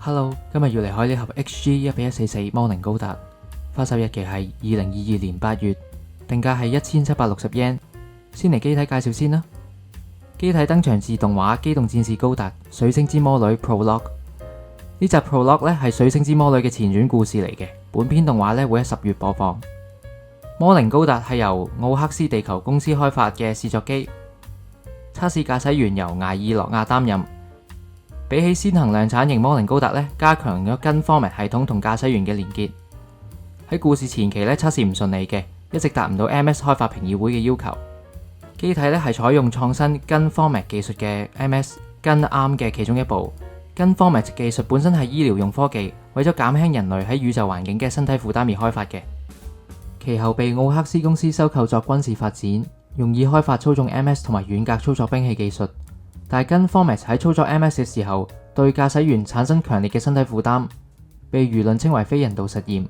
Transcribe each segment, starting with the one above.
Hello， 今日要嚟開呢盒 XG11144 摩寧高達，發售日期係2022年8月，定價係1760 yen。先嚟機體介紹先啦。機體登場自動畫《機動戰士高達：水星之魔女 Prologue》。呢集 Prologue 咧係水星之魔女嘅前傳故事嚟嘅，本篇動畫咧會喺10月播放。摩寧高達係由奧克斯地球公司開發嘅試作機，測試駕駛員由艾爾諾亞擔任。比起先行量產型摩寧高達咧，加強咗跟 Format 系統同駕駛員嘅連結。喺故事前期咧測試唔順利嘅，一直達唔到 MS 開發評議會嘅要求。機體咧係採用創新跟 Format 技術嘅 MS 跟 ARM 嘅其中一部。跟 Format 技術本身係醫療用科技，為咗減輕人類喺宇宙環境嘅身體負擔而開發嘅。其後被奧克斯公司收購作軍事發展，用以開發操縱 MS 同埋遠隔操作兵器技術。但係跟 Format 喺操作 MS 嘅時候，對駕駛員產生強烈嘅身體負擔，被輿論稱為非人道實驗。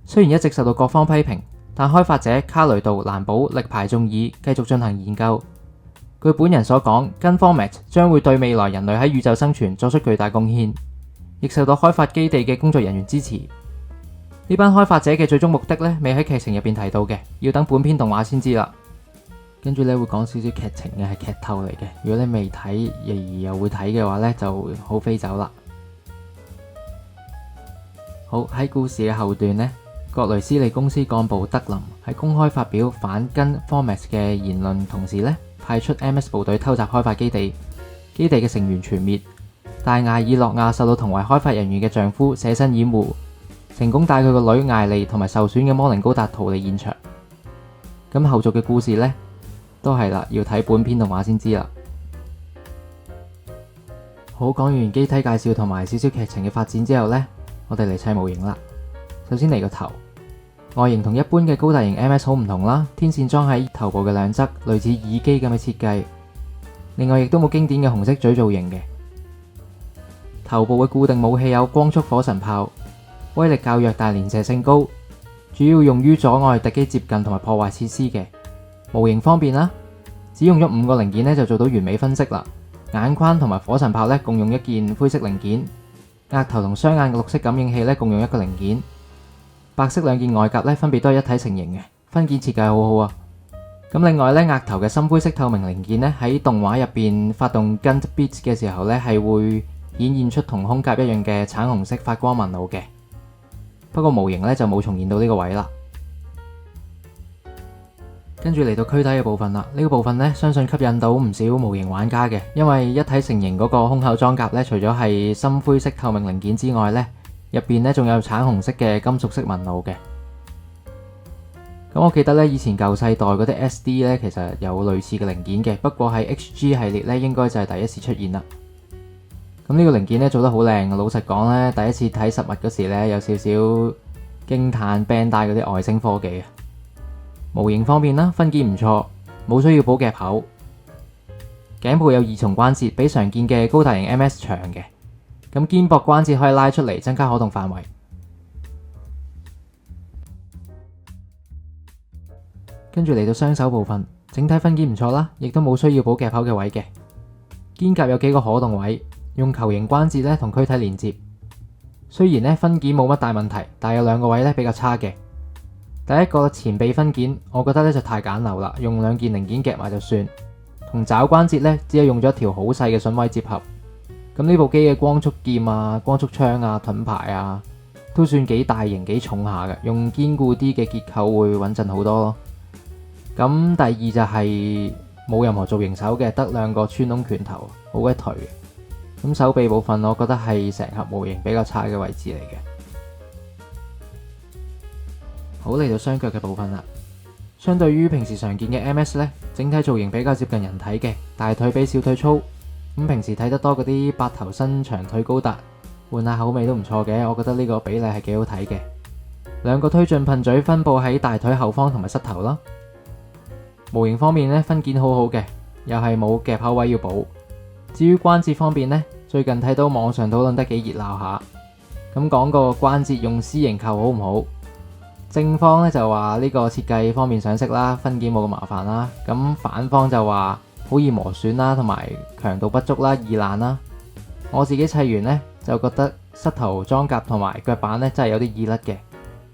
雖然一直受到各方批評，但開發者卡雷道蘭堡力排眾議，繼續進行研究。據本人所講，跟 Format 將會對未來人類喺宇宙生存作出巨大貢獻，亦受到開發基地嘅工作人員支持。呢班開發者嘅最終目的咧，未喺劇情入邊提到嘅，要等本篇動畫先知啦。跟住咧會講少少劇情嘅，係劇透嚟嘅。如果你未睇而又會睇嘅話咧，就好飛走啦。好，喺故事嘅後段呢，葛雷斯利公司幹部德林喺公開發表反跟 Format 嘅言論，同時咧派出 MS 部隊偷襲開發基地，基地嘅成員全滅。但艾爾諾亞受到同為開發人員嘅丈夫捨身掩護，成功帶佢個女艾莉同埋受損嘅摩寧高達逃離現場。咁後續嘅故事呢，都係啦，要睇本篇動畫先知啦。好，講完機體介紹同埋少少劇情嘅發展之後呢，我哋嚟砌模型啦。首先嚟個頭，外形同一般嘅高達型 MS 好唔同啦，天線裝喺頭部嘅兩側，類似耳機咁嘅設計。另外亦都冇經典嘅紅色嘴造型嘅。頭部嘅固定武器有光速火神炮，威力較弱但連射性高，主要用於阻礙敵機接近同埋破壞設施嘅。模型方面啦，只用咗5個零件咧就做到完美分析啦。眼框同埋火神炮咧共用一件灰色零件，額頭同雙眼嘅綠色感應器咧共用一個零件，白色兩件外甲咧分別都係一體成型嘅，分件設計好好啊。咁另外咧，額頭嘅深灰色透明零件咧喺動畫入邊發動 Gun Beats 嘅時候咧係會顯現出同空甲一樣嘅橙紅色發光紋路嘅，不過模型咧就冇重現到呢個位啦。跟住嚟到軀體嘅部分啦，呢個部分呢，相信吸引到唔少模型玩家嘅，因為一體成型嗰個胸口裝甲呢，除咗係深灰色透明零件之外呢，入邊呢仲有橙紅色嘅金屬色紋路嘅。咁我記得呢，以前舊世代嗰啲 SD 呢，其實有類似嘅零件嘅，不過喺 XG 系列呢，應該就係第一次出現啦。咁呢個零件呢，做得好靚，老實講呢，第一次睇實物嗰時呢，有少少驚嘆 Bandai 嗰啲外星科技啊。模型方面啦，分件唔錯，冇需要補夾口。頸部有2重關節，比常見嘅高達型 MS 長嘅。咁肩膊關節可以拉出嚟，增加可動範圍。跟住嚟到雙手部分，整體分件唔錯啦，亦都冇需要補夾口嘅位嘅。肩胛有幾個可動位，用球形關節咧同軀體連接。雖然咧分件冇乜大問題，但有2個位咧比較差嘅。第一個前臂分件，我覺得咧就太簡陋啦，用2件零件夾埋就算。同爪關節咧，只係用咗一條好細嘅榫位接合。咁呢部機嘅光速劍啊、光速槍啊、盾牌啊，都算幾大型、幾重下嘅，用堅固啲嘅結構會穩陣好多咯。咁第二就係冇任何造型手嘅，得2個穿窿拳頭，好鬼頹嘅。咁手臂部分，我覺得係成盒模型比較差嘅位置嚟嘅。好，嚟到雙腳嘅部分啦，相對於平時常見嘅 MS 呢，整體造型比較接近人體嘅，大腿比小腿粗。咁平時睇得多嗰啲8頭身長腿高達，換下口味都唔錯嘅，我覺得呢個比例係幾好睇嘅。2個推進噴嘴分佈喺大腿後方同埋膝頭啦。模型方面呢，分件好好嘅，又係冇夾口位要補。至於關節方面呢，最近睇到網上討論得幾熱鬧下，咁講個關節用 C 型扣好唔好？正方咧就話呢個設計方面上色啦，分件冇咁麻煩啦。咁反方就話好易磨損啦，同埋強度不足啦，易爛啦。我自己砌完呢，就覺得膝頭裝甲同埋腳板咧真係有啲易甩嘅，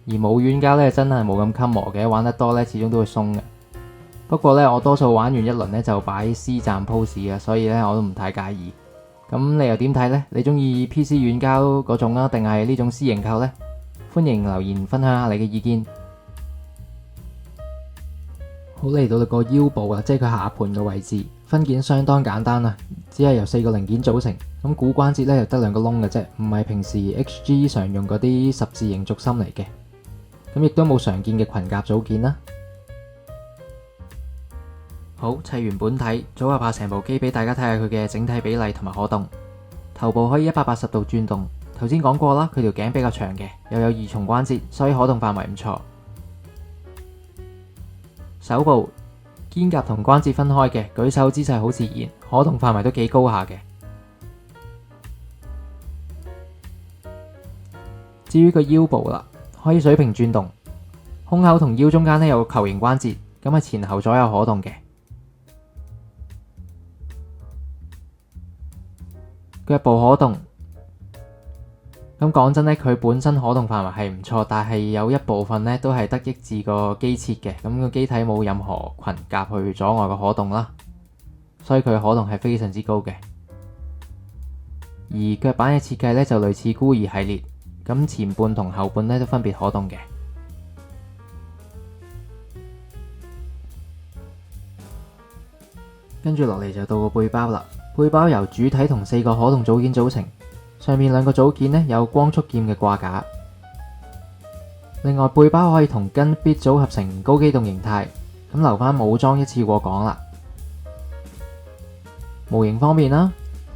而冇軟膠咧真係冇咁襟磨嘅，玩得多咧始終都會鬆嘅。不過咧我多數玩完一輪咧就擺 C 站 pose 嘅，所以咧我都唔太介意。咁你又點睇呢？你中意 PC 軟膠嗰種啊，定係呢種 C 型扣呢？歡迎留言分享下你嘅意見。好，嚟到你個腰部啦，即係佢下盤嘅位置，分件相當簡單啊，只係由4個零件組成。咁股關節咧又得2個窿嘅啫，唔係平時 HG 常用嗰啲十字形軸心嚟嘅。咁亦都冇常見嘅裙甲組件啦。好，砌完本體，組合下成部機俾大家睇下佢嘅整體比例同埋可動。頭部可以180度轉動，頭先講過啦，佢條頸比較長嘅，又有2重關節，所以可動範圍唔錯。手部肩胛同關節分開嘅，舉手姿勢好自然，可動範圍都幾高下嘅。至於個腰部啦，可以水平轉動，胸口同腰中間呢有個球形關節，咁係前後左右可動嘅。腳部可動，咁講真呢，佢本身可動範圍係唔錯，但係有一部分呢都係得益自個機設嘅，咁個機體冇任何裙甲去阻礙個可動啦，所以佢嘅可動係非常之高嘅。而腳板嘅設計呢就類似孤兒系列，咁前半同後半呢都分別可動嘅。跟住落嚟就到個背包啦。背包由主體同4個可動組件組成，上面2個組件呢有光束劍嘅掛架。另外背包可以同跟 bit 組合成高機動形態，咁留翻武裝一次過講啦。模型方面啦，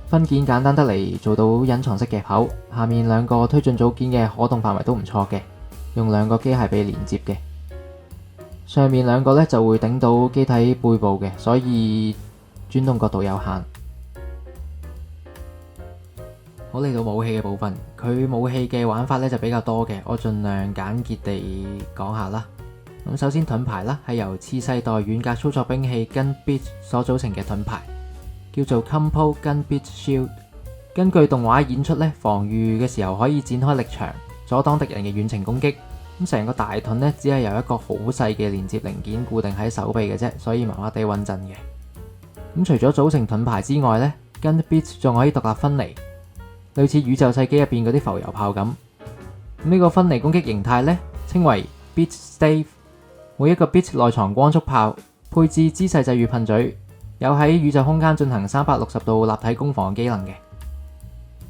分件簡單得嚟，做到隱藏式夾口，下面2個推進組件嘅可動範圍都唔錯嘅，用2個機械臂連接嘅。上面2個呢就會頂到機體背部嘅，所以轉動角度有限。好，嚟到武器嘅部分，佢武器嘅玩法咧就比較多嘅，我盡量簡潔地講下啦。咁首先盾牌啦，係由次世代軟格操作兵器 Gun Bit 所組成嘅盾牌，叫做 Compo Gun Bit Shield。根據動畫演出咧，防禦嘅時候可以展開力場，阻擋敵人嘅遠程攻擊。咁成個大盾咧，只係由一個好細嘅連接零件固定喺手臂嘅啫，所以麻麻地穩陣嘅。咁除咗組成盾牌之外咧，Gun Bit 仲可以獨立分離。類似宇宙世紀入邊嗰啲浮游炮咁，呢個分離攻擊形態呢，稱為 Bit Stave。每一個 bit 內藏光束炮，配置姿勢制御噴嘴，有喺宇宙空間進行360度立體攻防機能嘅。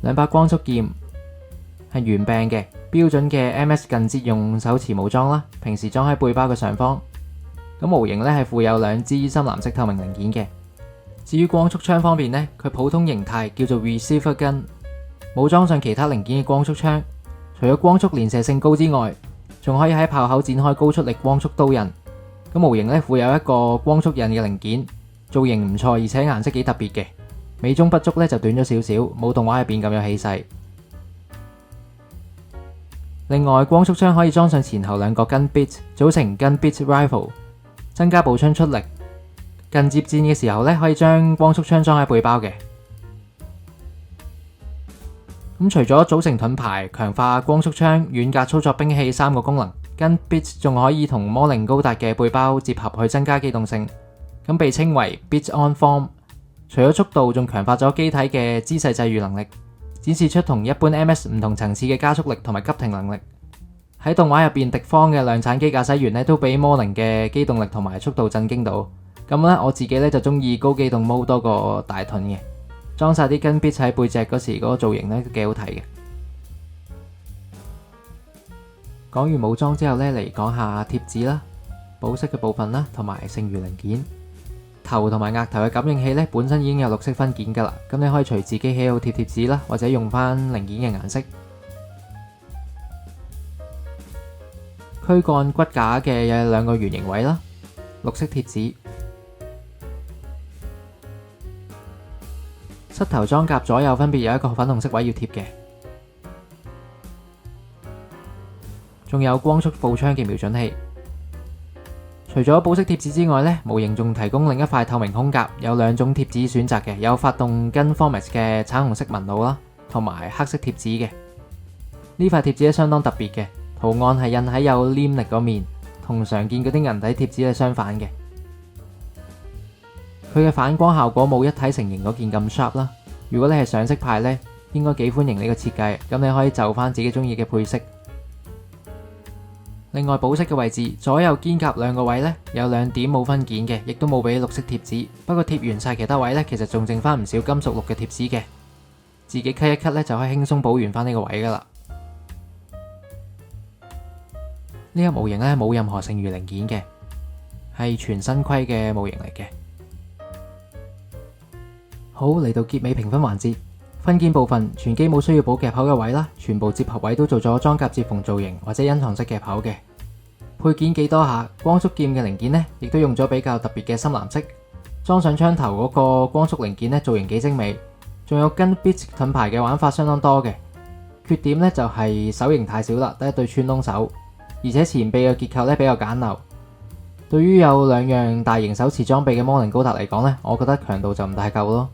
2把光束劍係圓柄嘅，標準嘅 MS 近節用手持武裝啦，平時裝喺背包嘅上方。咁模型呢係附有2支深藍色透明零件嘅。至於光束槍方面呢，佢普通形態叫做 Receiver Gun。冇裝上其他零件嘅光束槍，除咗光束連射性高之外，仲可以喺炮口展開高出力光束刀刃。咁模型咧附有一個光束刃嘅零件，造型唔錯，而且顏色幾特別嘅。美中不足咧就短咗少少，冇動畫入邊咁有氣勢。另外，光束槍可以裝上前後2個 Gun Bit， 組成 Gun Bit Rifle， 增加步槍出力。近接戰嘅時候咧，可以將光束槍裝喺背包嘅。咁除咗組成盾牌、強化光束槍、軟格操作兵器3個功能，Gun Bit 仲可以同魔靈高達嘅背包結合去增加機動性，咁被稱為 Bit On Form。除咗速度，仲強化咗機體嘅姿勢制御能力，展示出同一般 MS 唔同層次嘅加速力同埋急停能力。喺動畫入邊，敵方嘅量產機駕駛員咧都俾魔靈嘅機動力同埋速度震驚到。咁咧，我自己咧就中意高機動 mode 多過大盾嘅。裝晒啲Gun Bit喺背脊嗰時，嗰個造型咧都幾好睇嘅。講完武裝之後咧，嚟講下貼紙啦、保飾嘅部分啦，同埋剩餘零件。頭同埋額頭嘅感應器咧，本身已經有綠色分件噶啦，咁你可以隨自己喜好貼貼紙啦，或者用翻零件嘅顏色。軀幹骨架嘅有2個圓形位啦，綠色貼紙。膝頭裝甲左右分別有一個粉紅色位要貼嘅，仲有光束步槍嘅瞄準器。除咗保飾貼紙之外呢，模型仲提供另一塊透明胸甲，有2種貼紙選擇嘅，有發動跟 Formex 嘅橙紅色紋路啦，同埋黑色貼紙嘅。呢塊貼紙係相當特別嘅，圖案係印喺有黏力嗰面，同常見嗰啲銀底貼紙係相反嘅。佢嘅反光效果冇一體成型嗰件咁 sharp 啦。如果你係上色派呢，應該幾歡迎呢個設計，咁你可以就翻自己中意嘅配色。另外保色嘅位置，左右肩胛兩個位呢，有2點冇分件嘅，亦都冇俾綠色貼紙。不過貼完晒其他位呢，其實仲剩翻唔少金屬綠嘅貼紙嘅，自己 cut 一 cut 呢，就可以輕鬆補完翻呢個位噶啦。呢個模型呢，冇任何剩餘零件嘅，係全新規嘅模型嚟嘅。好，嚟到結尾評分環節，分件部分全機冇需要補夾口嘅位啦，全部接合位都做咗裝甲接縫造型或者隱藏式夾口嘅。配件幾多下，光束劍嘅零件呢，亦都用咗比較特別嘅深藍色。裝上槍頭嗰個光束零件呢，造型幾精美，仲有跟 Beats 盾牌嘅玩法相當多嘅。缺點呢，就係手型太少啦，得一對穿窿手，而且前臂嘅結構呢比較簡陋。對於有2樣大型手持裝備嘅魔靈高達嚟講呢，我覺得強度就唔太夠咯。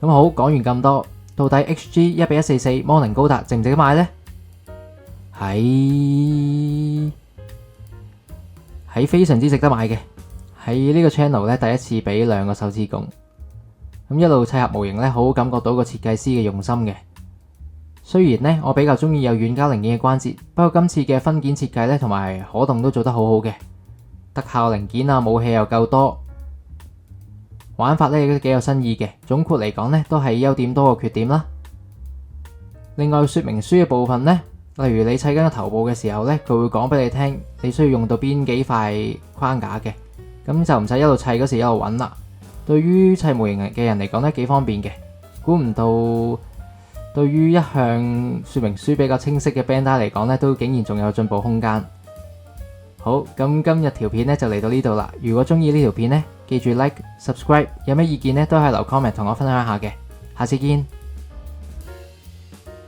咁好，講完咁多，到底 XG1:144魔靈高達值唔值得買呢？係非常之值得買嘅。喺呢個 channel 咧，第一次俾2個手指公。咁一路砌合模型咧，好感覺到個設計師嘅用心嘅。雖然呢，我比較中意有軟膠零件嘅關節，不過今次嘅分件設計咧同埋可動都做得好好嘅，特效零件啊武器又夠多。玩法咧亦都幾有新意嘅，總括嚟講呢都係優點多過缺點啦。另外說明書嘅部分呢，例如你砌緊個頭部嘅時候呢，佢會講俾你聽你需要用到邊幾塊框架嘅，咁就唔使一路砌嗰時一路揾啦。對於砌模型嘅人嚟講呢，幾方便嘅。估唔到對於一向說明書比較清晰嘅 Bandai嚟講呢，都竟然仲有進步空間。好，咁今日條片呢就嚟到呢度啦。如果中意呢條片呢，記住 like、subscribe， 有咩意見呢都係留 comment 同我分享下嘅。下次見。